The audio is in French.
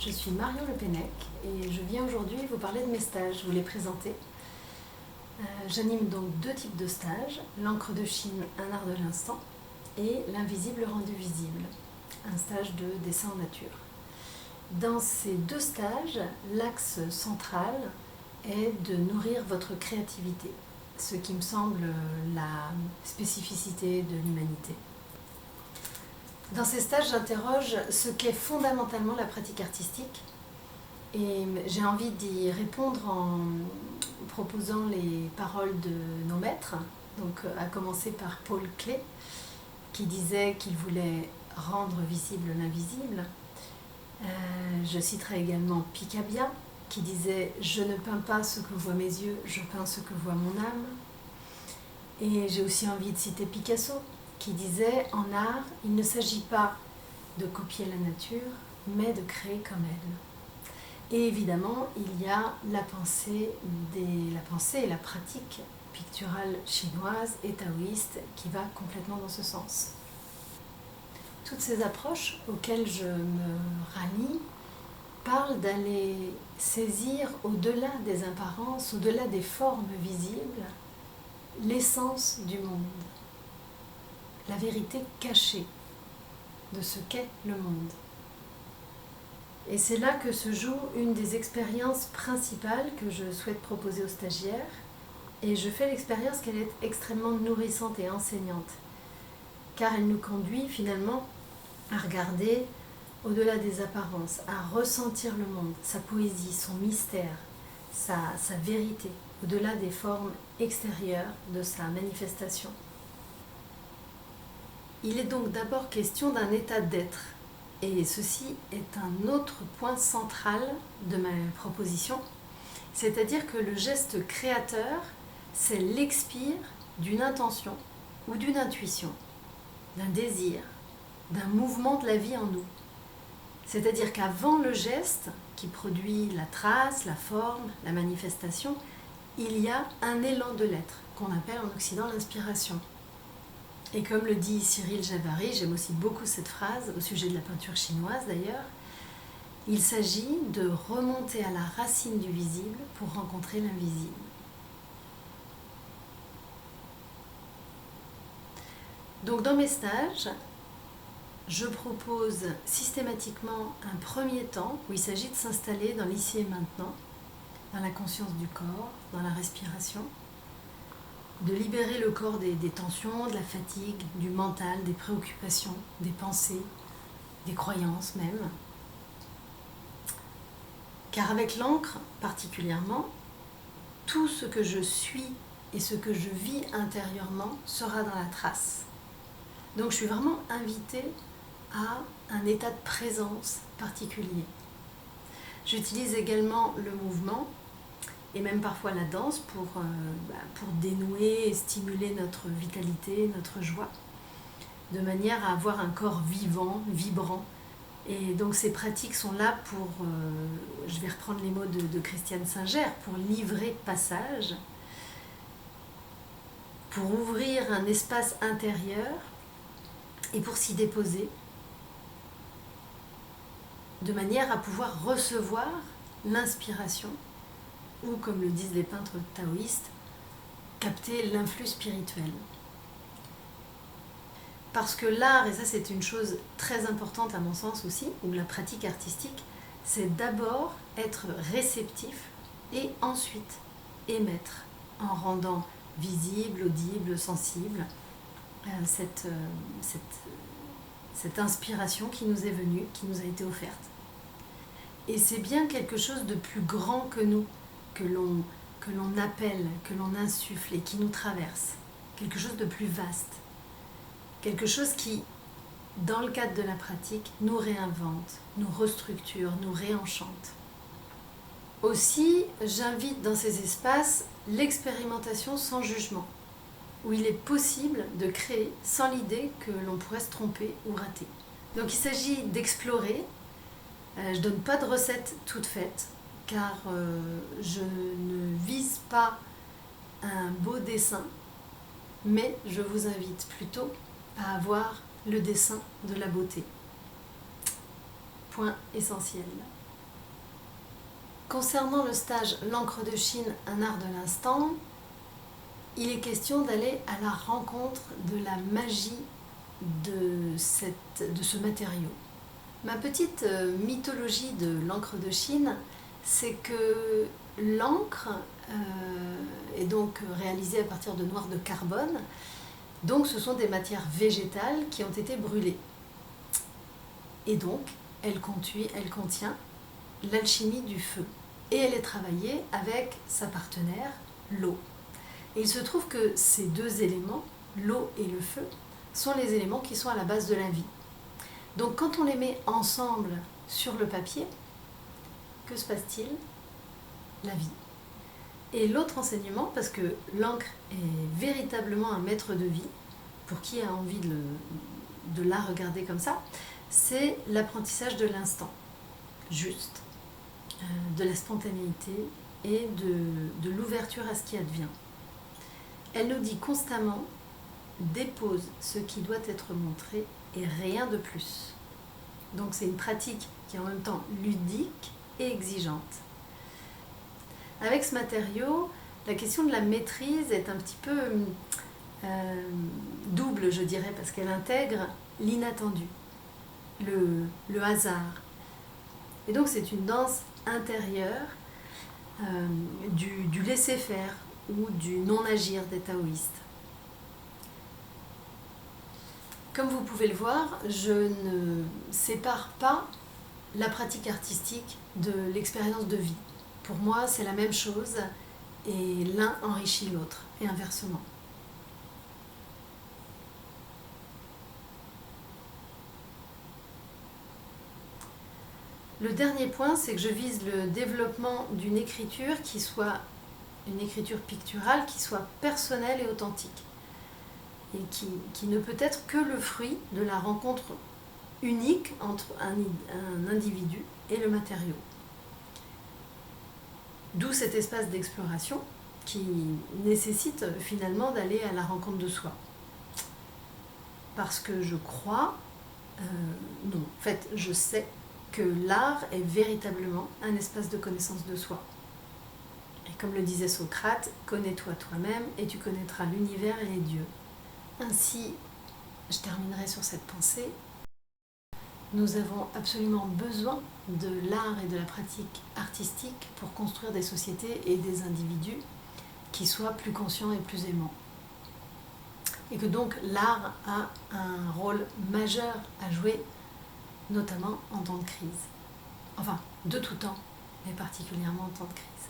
Je suis Marion Le Pennec et je viens aujourd'hui vous parler de mes stages, vous les présenter. J'anime donc deux types de stages, l'encre de Chine, un art de l'instant, et l'invisible rendu visible, un stage de dessin en nature. Dans ces deux stages, l'axe central est de nourrir votre créativité, ce qui me semble la spécificité de l'humanité. Dans ces stages, j'interroge ce qu'est fondamentalement la pratique artistique et j'ai envie d'y répondre en proposant les paroles de nos maîtres, donc à commencer par Paul Klee, qui disait qu'il voulait rendre visible l'invisible. Je citerai également Picabia, qui disait « Je ne peins pas ce que voient mes yeux, je peins ce que voit mon âme ». Et j'ai aussi envie de citer Picasso, qui disait « En art, il ne s'agit pas de copier la nature, mais de créer comme elle ». Et évidemment, il y a la pensée et la pratique picturale chinoise et taoïste qui va complètement dans ce sens. Toutes ces approches auxquelles je me rallie parlent d'aller saisir au-delà des apparences, au-delà des formes visibles, l'essence du monde, la vérité cachée de ce qu'est le monde. Et c'est là que se joue une des expériences principales que je souhaite proposer aux stagiaires, et je fais l'expérience qu'elle est extrêmement nourrissante et enseignante, car elle nous conduit finalement à regarder au-delà des apparences, à ressentir le monde, sa poésie, son mystère, sa vérité, au-delà des formes extérieures de sa manifestation. Il est donc d'abord question d'un état d'être, et ceci est un autre point central de ma proposition, c'est-à-dire que le geste créateur, c'est l'expire d'une intention ou d'une intuition, d'un désir, d'un mouvement de la vie en nous. C'est-à-dire qu'avant le geste, qui produit la trace, la forme, la manifestation, il y a un élan de l'être, qu'on appelle en Occident l'inspiration. Et comme le dit Cyril Javary, j'aime aussi beaucoup cette phrase, au sujet de la peinture chinoise d'ailleurs, il s'agit de remonter à la racine du visible pour rencontrer l'invisible. Donc dans mes stages, je propose systématiquement un premier temps où il s'agit de s'installer dans l'ici et maintenant, dans la conscience du corps, dans la respiration, de libérer le corps des tensions, de la fatigue, du mental, des préoccupations, des pensées, des croyances même. Car avec l'encre particulièrement, tout ce que je suis et ce que je vis intérieurement sera dans la trace. Donc je suis vraiment invitée à un état de présence particulier. J'utilise également le mouvement et même parfois la danse pour dénouer et stimuler notre vitalité, notre joie, de manière à avoir un corps vivant, vibrant. Et donc ces pratiques sont là pour, je vais reprendre les mots de Christiane Singer, pour livrer passage, pour ouvrir un espace intérieur et pour s'y déposer, de manière à pouvoir recevoir l'inspiration, ou comme le disent les peintres taoïstes, capter l'influx spirituel. Parce que l'art, et ça c'est une chose très importante à mon sens aussi, ou la pratique artistique, c'est d'abord être réceptif et ensuite émettre, en rendant visible, audible, sensible cette inspiration qui nous est venue, qui nous a été offerte. Et c'est bien quelque chose de plus grand que nous, que l'on appelle, que l'on insuffle et qui nous traverse. Quelque chose de plus vaste. Quelque chose qui, dans le cadre de la pratique, nous réinvente, nous restructure, nous réenchante. Aussi, j'invite dans ces espaces l'expérimentation sans jugement, où il est possible de créer sans l'idée que l'on pourrait se tromper ou rater. Donc il s'agit d'explorer. Je ne donne pas de recette toute faite, car je ne vise pas un beau dessin, mais je vous invite plutôt à avoir le dessin de la beauté. Point essentiel. Concernant le stage L'encre de Chine, un art de l'instant, il est question d'aller à la rencontre de la magie de ce matériau. Ma petite mythologie de l'encre de Chine, c'est que l'encre est donc réalisée à partir de noir de carbone, donc ce sont des matières végétales qui ont été brûlées. Et donc, elle contient l'alchimie du feu. Et elle est travaillée avec sa partenaire, l'eau. Et il se trouve que ces deux éléments, l'eau et le feu, sont les éléments qui sont à la base de la vie. Donc quand on les met ensemble sur le papier, que se passe-t-il? La vie. Et l'autre enseignement, parce que l'encre est véritablement un maître de vie, pour qui a envie de la regarder comme ça, c'est l'apprentissage de l'instant, juste, de la spontanéité et de l'ouverture à ce qui advient. Elle nous dit constamment, dépose ce qui doit être montré et rien de plus. Donc c'est une pratique qui est en même temps ludique et exigeante. Avec ce matériau, la question de la maîtrise est un petit peu double, je dirais, parce qu'elle intègre l'inattendu, le hasard. Et donc c'est une danse intérieure du laisser-faire ou du non-agir des taoïstes. Comme vous pouvez le voir, je ne sépare pas la pratique artistique de l'expérience de vie. Pour moi, c'est la même chose et l'un enrichit l'autre et inversement. Le dernier point, c'est que je vise le développement d'une écriture qui soit une écriture picturale, qui soit personnelle et authentique, et qui ne peut être que le fruit de la rencontre unique entre un individu et le matériau. D'où cet espace d'exploration qui nécessite finalement d'aller à la rencontre de soi. Parce que je crois, non, en fait je sais que l'art est véritablement un espace de connaissance de soi. Et comme le disait Socrate, connais-toi toi-même et tu connaîtras l'univers et les dieux. Ainsi, je terminerai sur cette pensée. Nous avons absolument besoin de l'art et de la pratique artistique pour construire des sociétés et des individus qui soient plus conscients et plus aimants. Et que donc l'art a un rôle majeur à jouer, notamment en temps de crise. Enfin, de tout temps, mais particulièrement en temps de crise.